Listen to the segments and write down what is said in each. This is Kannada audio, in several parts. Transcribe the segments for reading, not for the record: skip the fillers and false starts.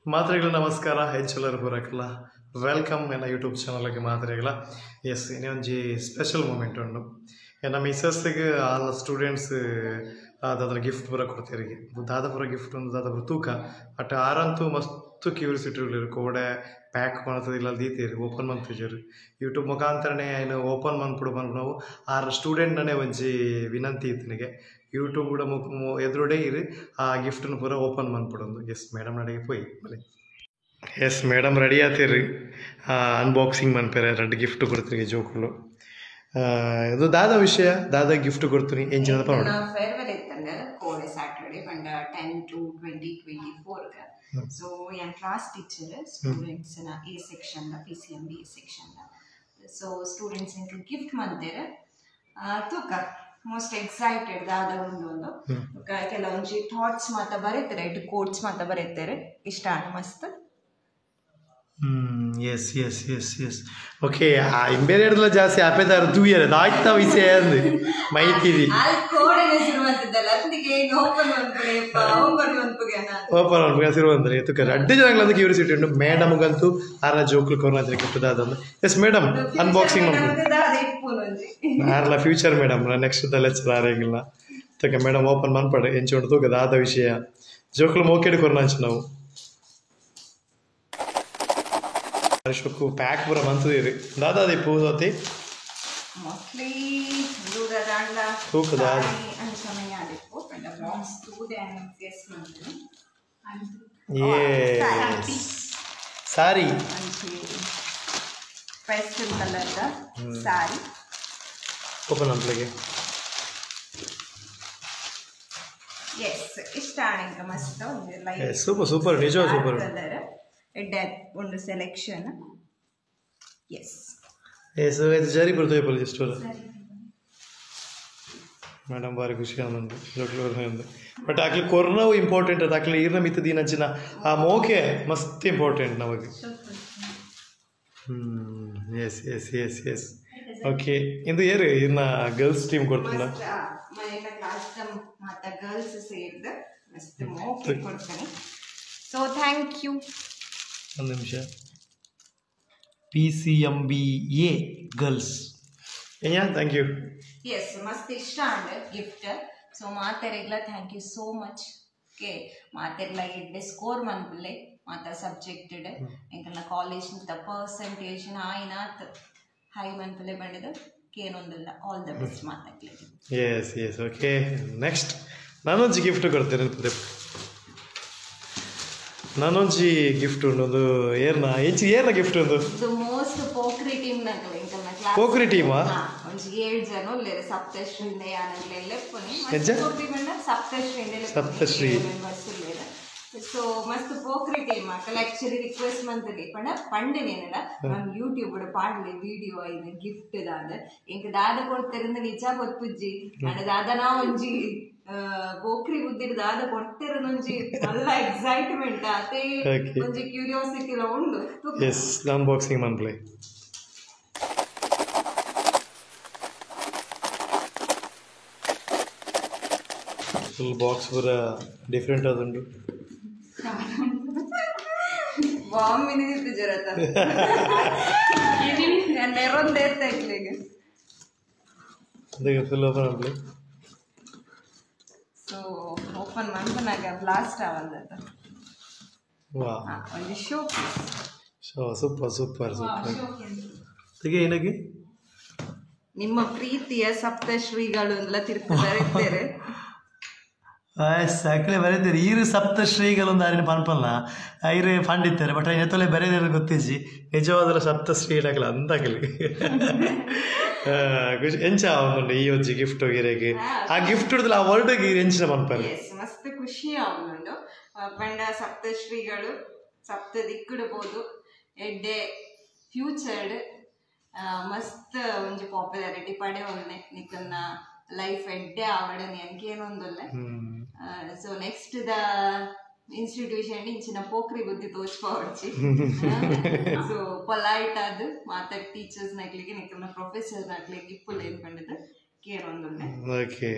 ಮಾತ್ರೆಗಳ ನಮಸ್ಕಾರ ಹೆಚ್ಚೆಲ್ಲರೂ ಬರೋಕ್ಕಲ್ಲ ವೆಲ್ಕಮ್ ನನ್ನ ಯೂಟ್ಯೂಬ್ ಚಾನಲ್ಗೆ ಮಾತ್ರೆಗಳ ಎಸ್ ಇನ್ನೇ ಒಂಜಿ ಸ್ಪೆಷಲ್ ಮೂಮೆಂಟ್ ಉಂಡು ನಮ್ಮ ಮಿಸ್ಸಸ್ಗೆ ಆಲ್ ಸ್ಟೂಡೆಂಟ್ಸ್ ದಾದರ ಗಿಫ್ಟ್ ಪೂರ ಕೊಡ್ತೀರಿ ದಾದ ಪೂರ ಗಿಫ್ಟ್ ಒಂದು ದಾದ ಪೂರ ತೂಕ ಅಟ್ ಆರಂತೂ ಮಸ್ತ್ ಕ್ಯೂರಿಯಾಸಿಟಿ ಉಳ್ಳರು ಕೋಡೆ ಪ್ಯಾಕ್ ಮಾಡ್ತದೆ ಇಲ್ಲ ದೀತೀರಿ ಓಪನ್ ಮಾಡ್ತಿದ್ದೀರಿ ಯೂಟ್ಯೂಬ್ ಮುಖಾಂತರನೇ ಏನು ಓಪನ್ ಮಾಡ್ಬಿಡು ನಾವು ಆರು ಸ್ಟೂಡೆಂಟ್ನೇ ಒಂಜಿ ವಿನಂತಿ ಇತ್ತನಿಗೆ ಯೂಟ್ಯೂಬ್ ಕೂಡ ಎದುರುಡೆ ಇರಿ ಆ ಗಿಫ್ಟನ್ನು ಪೂರ ಓಪನ್ ಮಾಡ್ಬಿಡೋದು ಎಸ್ ಮೇಡಮ್ ನಡಿಗೆ ಪೋಯಿ ಬಲೆ ಎಸ್ ಮೇಡಮ್ ರೆಡಿ ಆತೀರಿ ಅನ್ಬಾಕ್ಸಿಂಗ್ ಮನ್ಪೇರೆ ಎರಡು ಗಿಫ್ಟ್ ಕೊಡ್ತೀರಿ ಜೋಕುಲು ಇದು ದಾದ ವಿಷಯ ದಾದ ಗಿಫ್ಟ್ ಕೊಡ್ತೀನಿ ಎಂಚಿನ ಪರೋಡ ಫೇರ್ವೆಲ್ ಇತ್ತಂಗ ಕೋಡೆ ಸ್ಯಾಟರ್ಡೆ ಬಂಡ 10 to 2024 ಸೊ ಯಾನ್ ಕ್ಲಾಸ್ ಟೀಚರ್ ಸ್ಟೂಡೆಂಟ್ಸ್ ನ ಎ ಸೆಕ್ಷನ್ ದ PCMB ಸೆಕ್ಷನ್ ಸೊ ಸ್ಟೂಡೆಂಟ್ಸ್ ಇಂಕ ಗಿಫ್ಟ್ ಮಂತೇರೆ ತೂಕ ಮೋಸ್ಟ್ ಎಕ್ಸೈಟೆಡ್ ದಾದ ಒಂದು ಕೆಲವೊಂಜಿ ಥಾಟ್ಸ್ ಮಾತ ಬರೀತಾರೆ ಇಟ್ಟು ಕೋಟ್ಸ್ ಮಾತ ಬರೀತಾರೆ ಇಷ್ಟ ಮಸ್ತ್ yes yes yes yes okay ಬೇರೆ ಹಿಡಿದಲ್ಲ ಜಾಸ್ತಿ ಆಪೇದಾರ ತೂಯರ ಆಯ್ತಾ ವಿಷಯ ಅಂದು ಮೈತಿರಿ ಓಪನ್ ಮಾಡ್ಬೇಕು ಸಿರುವಂದ್ರೆ ತುಕ ರಡ್ಡು ಜನಗಳ ಒಂದು ಕ್ಯೂರಿಯಾಸಿಟಿ ಉಂಟು ಮೇಡಮ್ಗಂತೂ ಆರ್ಲ ಜೋಕ್ಲು ಕೊರೋನಾ ಕೆಟ್ಟದಾದಂದು ಎಸ್ ಮೇಡಮ್ ಅನ್ಬಾಕ್ಸಿಂಗ್ ಮಾಡ್ಬೋದು ಆರ್ಲ ಫ್ಯೂಚರ್ ಮೇಡಮ್ ನೆಕ್ಸ್ಟ್ ಲೆಕ್ಚರ್ ಆರೇಗಿಲ್ಲ ತುಕ ಮೇಡಮ್ ಓಪನ್ ಮಾಡ್ಪಡೆ ಎಂಚು ಉಂಟು ತೂಕದ ಆದ ವಿಷಯ ಜೋಕ್ಲು ಮೋಕೆಡು ಕೊರೋನಾಂಚು ನಾವು ಶೋಕು ಪ್ಯಾಕ್ ಪೂರ ಮಂತದಿರಿ ದಾದಾ ದಿಪ್ಪು ಹೋತಿ mostly dura randa ತೂಕದ and ಸಮಯ ಆದಿಪ್ಪು and the box to the guess ಮಾಡ್ತೀನಿ yes sorry pastel color the sorry open ಮಾಡ್ಲಿಕ್ಕೆ yes ಇಷ್ಟ ಆಣಿಂಗ ಮಸ್ತ್ ಒಂದು ಲೈಟ್ ಸೂಪರ್ ಸೂಪರ್ ನಿಜ ಸೂಪರ್ ಕಲರ್ ಎಡ್ಡೆ ಒಂದು ಸೆಲೆಕ್ಷನ್ ಎಸ್ ಎಸ್ ಇದು ಜಾರಿ ಬರ್ತದೆ ಪೊಲೀಸ್ ಸ್ಟೋರ್ ಮೇಡಮ್ ಬಾರಿ ಖುಷಿ ಆನಂದ ಜೋಕ್ಲು ಬಟ್ ಆಕ್ಲಿ ಕೊರೋನಾವು ಇಂಪಾರ್ಟೆಂಟ್ ಅದು ಆಕ್ಲಿ ಈರ್ನ ಮಿತ್ತ ದಿನಂಚಿನ ಆ ಮೋಕೆ ಮಸ್ತ್ ಇಂಪಾರ್ಟೆಂಟ್ ನಮಗೆ yes yes yes yes okay ಇಂದು ಏರು ಇನ್ನ ಗರ್ಲ್ಸ್ ಟೀಮ್ ಕೊಡ್ತೀನ ಮನೆಯ ಕ್ಲಾಸ್ ಮಾತ ಗರ್ಲ್ಸ್ ಸೇರಿದ ಮಸ್ತ್ ಮೋಕೆ ಕೊಡ್ತೀನಿ ಸೊ ಥ್ಯಾಂಕ್ ಯು ಒಂದು ನಿಮಿಷ PCMBA ಗರ್ಲ್ಸ್ ಏನ್ಯಾ ಥ್ಯಾಂಕ್ ಯು ಎಸ್ ಮಸ್ತ್ ಇಷ್ಟ ಅಂಡ್ ಗಿಫ್ಟ್ ಸೊ ಮಾತೆರೆಗ್ಲ thank you so much okay ಮಾತೆರ್ಲ ಎಡ್ಡೆ ಸ್ಕೋರ್ ಮನ್ಪುಲ್ಲೆ ಮಾತ ಸಬ್ಜೆಕ್ಟೆಡ್ ಎಂಕಲ್ನ ಕಾಲೇಜ್ ಪರ್ಸೆಂಟೇಜ್ ಆಯ್ನಾತ್ ಹೈ ಮನ್ಪುಲ್ಲೆ ಬಂದಿದ್ದು ಏನೊಂದಿಲ್ಲ ಆಲ್ ದ ಬೆಸ್ಟ್ ಮಾತಾಡ್ಲಿ ಎಸ್ ಎಸ್ ಓಕೆ ನೆಕ್ಸ್ಟ್ ನಾನೊಂದು ಗಿಫ್ಟ್ ಕೊಡ್ತೇನೆ ನಾನೊಂಜಿ ಗಿಫ್ಟ್ ಉಂಡು ಒಂದು ಏರ್ನ ಏರ್ನ ಗಿಫ್ಟ್ ಉಂದು ಇದು ಮೋಸ್ಟ್ ಪೋಕ್ರಿ ಟೀಮ್ ನಕಲ ಇಂಕಲ್ನ ಕ್ಲಾಸ್ ಪೋಕ್ರಿ ಟೀಮಾ ಒಂಜಿ 7 ಜನ ಉಲ್ಲೆರ್ ಸಪ್ತಶ್ರೀಯಿಂದ ಯಾನಗ್ಲೆ ಲೆಪ್ಪನಿ ಹೆಜ್ಜೆ ಸಪ್ತಶ್ರೀ ಮೆಂಬರ್ಸ್ ಉಲ್ಲೆರ್ ಸೊ ಮಸ್ತ್ ಪೋಕ್ರಿ ಟೀಮ್ ಅಕಲ ಆಕ್ಚುಲಿ ರಿಕ್ವೆಸ್ಟ್ ಮಂತದಿ ಪಂಡನೇನಲ್ಲ ನಮ್ ಯೂಟ್ಯೂಬ್ ಪಾಡ್ಲೆ ವಿಡಿಯೋ ಐನ ಗಿಫ್ಟ್ ದಾದ ಇಂಕ ದಾದ ಕೊಡ್ತೆರಿಂದ ನಿಜ ಗೊತ್ತುಜ್ಜಿ ಅಂಡ್ ದಾದನ ಒಂಜಿ ಪೋಕ್ರಿ ಬುದ್ದಿಡ್ ದಾದ ಕೊಡ್ತೆರನೊಂಜಿ ಎಲ್ಲ ಎಕ್ಸೈಟ್ಮೆಂಟ್ ಅದೇ ಒಂಜಿ ಕ್ಯೂರಿಯಾಸಿಟಿ ಎಲ್ಲ ಉಂಡು ಎಸ್ ಅನ್ಬಾಕ್ಸಿಂಗ್ ಮನ್ಪ್ಲೆ ಫುಲ್ ಬಾಕ್ಸ್ ಪೂರ ಡಿಫ್ರೆಂಟ್ ಆದುಂಡು ಬಾಂಬ್ ಮಿನಿದಿತ್ತು ಜರತ ನೆರೊಂದು ಏರ್ತಾ ಇಕ್ಲಿಗೆ ಅದಕ್ಕೆ ಫುಲ್ ಓಪನ್ ಮಾಡ್ಲಿ ಸೊ ಓಪನ್ ಮಾಡ್ಕೊಂಡಾಗ ಬ್ಲಾಸ್ಟ್ ಆವಲ್ದತ್ತ ವಾ ಒಂದು ಶೋ ಸೂಪರ್ ಸೂಪರ್ ಸೂಪರ್ ತೆಗೆ ಏನಾಗಿ ನಿಮ್ಮ ಪ್ರೀತಿಯ ಸಪ್ತಶ್ರೀಗಳು ಎಲ್ಲ ತಿರ್ತಾರೆ ಸಾಕಲೆ ಬರೀತಾರೆ ಈರು ಸಪ್ತಶ್ರೀಗಳೊಂದು ಆರಿನ ಪನ್ಪಲ್ಲ ಐರು ಪಂಡಿತಾರೆ ಬಟ್ ಎತ್ತೊಲೆ ಬರೆಯೋದು ಗೊತ್ತಿಜ್ಜಿ ನಿಜವಾದ ಸಪ್ತಶ್ರೀ ಇಡಕಲ್ಲ ಅಂದಾಗಲಿ ಖುಷಿ ಎಂಚ ಅವನು ಈ ಒಂಜಿ ಗಿಫ್ಟ್ ಹೋಗಿರೇಗೆ ಆ ಗಿಫ್ಟ್ ಹಿಡಿದ್ರೆ ಆ ವರ್ಡ್ಗೆ ಎಂಚಿನ ಪನ್ಪಲ್ಲ ಮಸ್ತ್ ಖುಷಿ ಅವನು ಪಂಡ ಸಪ್ತಶ್ರೀಗಳು ಸಪ್ತ ದಿಕ್ಕಿಡ್ಬೋದು ಎಡ್ಡೆ ಫ್ಯೂಚರ್ಡ್ ಮಸ್ತ್ ಒಂಜಿ ಪಾಪ್ಯುಲಾರಿಟಿ ಪಡೆ ಒಳ್ಳೆ ನಿಕ್ಕನ್ನ ಲೈಫ್ ಎಡ್ಡೆ ಆವಡ ನನಗೇನೊಂದಲ್ಲ ಸೊ ನೆಕ್ಸ್ಟ್ ದ ಇನ್ಸ್ಟಿಟ್ಯೂಷನ್ ಇಂಚಿನ ಪೋಕ್ರಿ ಬುದ್ಧಿ ತೋಚ್ಪಾವಡ್ಚಿ ಸೊ ಪೊಲೈಟ್ ಆದ್ ಮಾತಾಡ್ ಟೀಚರ್ಸ್ ನಕ್ಲಿಗೆ ನಿಕ್ಕನ್ನ ಪ್ರೊಫೆಸರ್ ನಕ್ಲಿಗೆ ಇಪ್ಪುಲ್ ಏನ್ ಪಂಡಿದ ಕೇರೊಂದುಲ್ಲೆ ಓಕೆ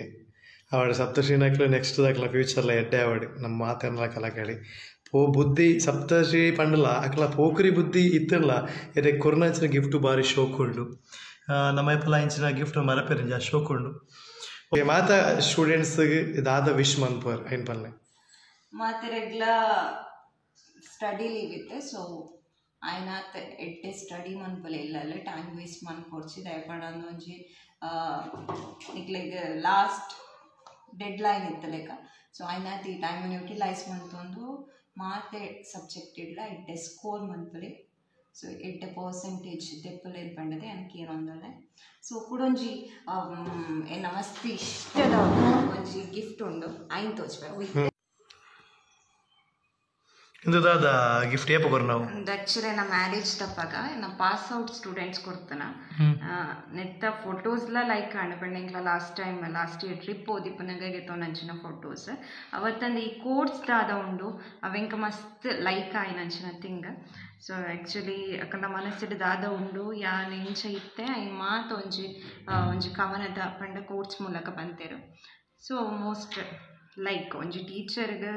ಅವಡ ಸಪ್ತಶ್ರೀ ನಕ್ಲು ನೆಕ್ಸ್ಟ್ ದಾಕ್ಲ ಫ್ಯೂಚರ್ಲ ಎಡ್ಡೆ ಆವಡಿ ನಮ್ಮ ಮಾತೆಲ್ಲ ಕಲ ಕೇಳಿ ಬುದ್ಧಿ ಸಪ್ತರ್ಷಿ ಪಂಡಲ ಅಕ್ಲ ಪೋಕರಿ ಬುದ್ಧಿ ಇತ್ತಲ್ಲ ಎದೆ ಕೊರೋನಾಂಚಿನ ಗಿಫ್ಟ್ ಭಾರಿ ಶೋಕ್ ಉಂಡು ನಮ್ಮ ಎಪ್ಪಲ ಇಂಚಿನ ಗಿಫ್ಟ್ ಮರಪೇರಿಂಜ ಶೋಕ್ ಉಂಡು ಓಕೆ ಮಾತ ಸ್ಟೂಡೆಂಟ್ಸ್ಗೆ ದಾದ ವಿಶ್ ಮನ್ಪರ್ ಏನು ಪನ್ಲೆ ಮಾತ ರೆಗ್ಲ ಸ್ಟಡಿ ಲೀವ್ ಇತ್ತೆ ಸೊ ಆಯ್ನಾತ್ ಎಡ್ಡೆ ಸ್ಟಡಿ ಮನ್ಪಲೆ ಇಲ್ಲಲ್ಲ ಟೈಮ್ ವೇಸ್ಟ್ ಮನ್ಪೊರ್ಚಿ ದಯಪಂಡ ಒಂಜಿ ನಿಕ್ಲೆಗ್ ಲಾಸ್ಟ್ ಡೆಡ್ ಲೈನ್ ಇತ್ತಲೆಕ ಸೊ ಆಯ್ನಾತ್ ಈ ಟೈಮನ್ನು ಯುಟಿಲೈಸ್ ಮನ್ತೊಂದು ಮಾತೆ ಸಬ್ಜೆಕ್ಟ್ ಇಡ್ಲ ಎಡ್ಡೆ ಸ್ಕೋರ್ ಮನ್ಪಲೆ ಸೊ ಎಡ್ಡೆ ಪರ್ಸೆಂಟೇಜ್ ತೆಪ್ಪಲೆ ಪಂಡದೆ ಅನ್ಕೆ ಏನೊಂದಲೆ ಸೊ ಕುಡೊಂಜಿ ಎನ್ನ ಮಸ್ತ್ ಇಷ್ಟದ ಒಂಜಿ ಗಿಫ್ಟ್ ಉಂಡು ಐನ್ ತೋಚ್ಬೇಕು ಇಂದುದಾದ ಗಿಫ್ಟ್ ಏಪ ಕೊರ ನಾವು ಆ್ಯಕ್ಚುಲಿ ನಾ ಮ್ಯಾರೇಜ್ ತಪ್ಪಾಗ ನಾ ಪಾಸ್ ಔಟ್ ಸ್ಟೂಡೆಂಟ್ಸ್ ಕೊಡ್ತಾನ ನೆತ್ತ ಫೋಟೋಸ್ಲ ಲೈಕ್ ಕಾಣಪಂಡೆಂಗ್ಲ ಲಾಸ್ಟ್ ಇಯರ್ ಟ್ರಿಪ್ ಓದಿಪ್ಪನಾಗೆ ನಂಚಿನ ಫೋಟೋಸ್ ಅವತ್ತಂದು ಈ ಕೋರ್ಸ್ ದಾದ ಉಂಡು ಅವೆಂಕ ಮಸ್ತ್ ಲೈಕ್ ಆಯ್ ನಂಚಿನ ತಿಂಗ ಸೊ ಆ್ಯಕ್ಚುಲಿ ಅಕ್ಕಂದ ಮನಸ್ಸಿಡ್ ದಾದ ಉಂಡು ಯಾ ನೆಂಚ ಇತ್ತೆ ಐನ್ ಮಾತು ಒಂಜಿ ಕವನದ ಪಂಡ ಕೋರ್ಸ್ ಮೂಲಕ ಬಂತೇರು ಸೊ ಮೋಸ್ಟ್ ಲೈಕ್ ಒಂಜಿ ಟೀಚರ್ಗೆ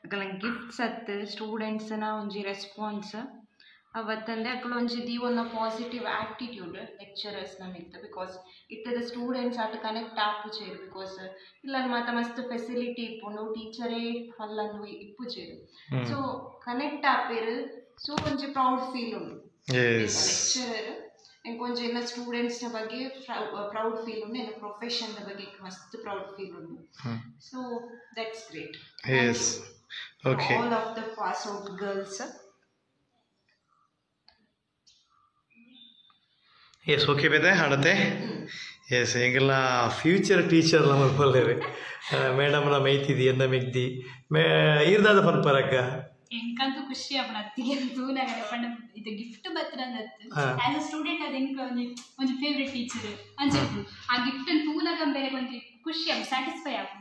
ಅಕಲ ಗಿಫ್ಟ್ಸ್ ಅತ್ತು ಸ್ಟೂಡೆಂಟ್ಸ್ನ ಒಂಜಿ ರೆಸ್ಪಾನ್ಸ್ ಅವತ್ತಂದೆ ಅಕಲ ಒಂಜಿ ಒಂದು ಪಾಸಿಟಿವ್ ಆ್ಯಟಿಟ್ಯೂಡ್ ಲೆಕ್ಚರರ್ಸ್ನ ಮಿತ್ತ ಬಿಕಾಸ್ ಇಟ್ಟದ ಸ್ಟೂಡೆಂಟ್ಸ್ ಆಟ ಕನೆಕ್ಟ್ ಆಪುಚೇರು ಬಿಕಾಸ್ ಇಲ್ಲ ಮಾತ ಮಸ್ತ್ ಫೆಸಿಲಿಟಿ ಇಪ್ಪುಂಡು ಟೀಚರೇ ಅಲ್ಲಂದು ಇಪ್ಪುಚೇರು ಸೊ ಕನೆಕ್ಟ್ ಆಪೇರು ಸೊ ಒಂಜಿ ಪ್ರೌಡ್ ಫೀಲ್ ಉಂಡು ಲೆಕ್ಚರರ್ ಎಂಕೊಂಚ ಎಲ್ಲ ಸ್ಟೂಡೆಂಟ್ಸ್ನ ಬಗ್ಗೆ ಪ್ರೌಡ್ ಫೀಲ್ ಉಂಡು ಎಲ್ಲ ಪ್ರೊಫೆಷನ್ ಬಗ್ಗೆ ಮಸ್ತ್ ಪ್ರೌಡ್ ಫೀಲ್ ಉಂಡು so that's great yes okay all of the pass out girls yes okay ಬೇದೆ ಹಾಡತ್ತೆ ಎಸ್ ಈಗೆಲ್ಲ ಫ್ಯೂಚರ್ ಟೀಚರ್ ನಮ್ಮ ಬಲ್ಲೇವೆ ಮೇಡಮ್ನ ಮೈತಿದಿ ಎಂದ ಮೆಗ್ದಿ ಇರ್ದಾದ ಪನ್ಪರಕ್ಕ ಎಂಕಂತೂ ಖುಷಿ ಅಪ್ಪನ ಅತ್ತಿಗೆಂತೂ ನಂಗೆ ಪಂಡ ಇದು ಗಿಫ್ಟ್ ಬತ್ತರಂದತ್ತು ಆಸ್ ಅ ಸ್ಟೂಡೆಂಟ್ ಅದು ಎಂಕ ಒಂಜಿ ಫೇವ್ರೆಟ್ ಟೀಚರ್ ಅಂಚೆಪ್ಪು ಆ ಗಿಫ್ಟ್ ತೂನಗ ಬೇರೆ ಒಂಜಿ ಖುಷಿ ಅಪ್ಪ ಸ್ಯಾಟಿಸ್ಫೈ ಆಪು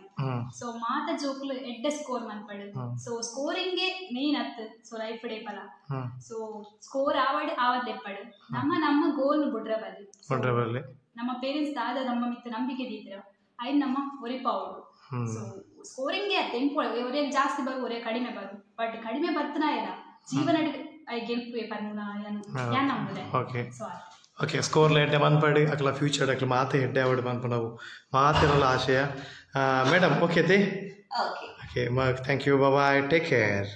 ಸೊ ಮಾತ ಜೋಕ್ಲು ಎಡ್ಡ ಸ್ಕೋರ್ ಮನ್ಪಡು ಸೊ ಸ್ಕೋರಿಂಗ್ಗೆ ಮೇನ್ ಅತ್ತು ಸೊ ಲೈಫ್ ಡೇ ಪಲ ಸೊ ಸ್ಕೋರ್ ಆವಡ್ ಎಪ್ಪಡು ನಮ್ಮ ಗೋಲ್ ಬುಡ್ರ ಬಲ್ಲಿ ನಮ್ಮ ಪೇರೆಂಟ್ಸ್ ದಾದ ನಮ್ಮ ಮಿತ್ತ ನಂಬಿಕೆ ದೀತ್ರ ಐನ್ ನಮ್ಮ ಒರಿಪಾವುಡು ಸೊ ಸ್ಕೋರಿಂಗ್ಗೆ ತೆಂಪು ಒರೇ ಜಾಸ್ತಿ ಬರು ಒರೇ ಕಡಿಮೆ ಬರು ಬಟ್ ಕಡಿಮೆ ಬರ್ತನ ಇಲ್ಲ ಜೀವನ ಗೆಲ್ಪು ಪನ್ನ ಯಾನ್ ನಂಬುದೆ ಸೊ ಓಕೆ ಸ್ಕೋರ್ ಲೇಟೆ ಮನ್ಪಡಿ ಅಕ್ಲ ಫ್ಯೂಚರ್ ಅಕ್ಲ ಮಾತೆ ಹೆಡ್ಡೆ ಅವಡು ಮನ್ಪಡವು ಮಾತಿರಲ್ಲ ಆಶಯ ಮೇಡಮ್ ಓಕೆ ತೆ okay thank you bye take care.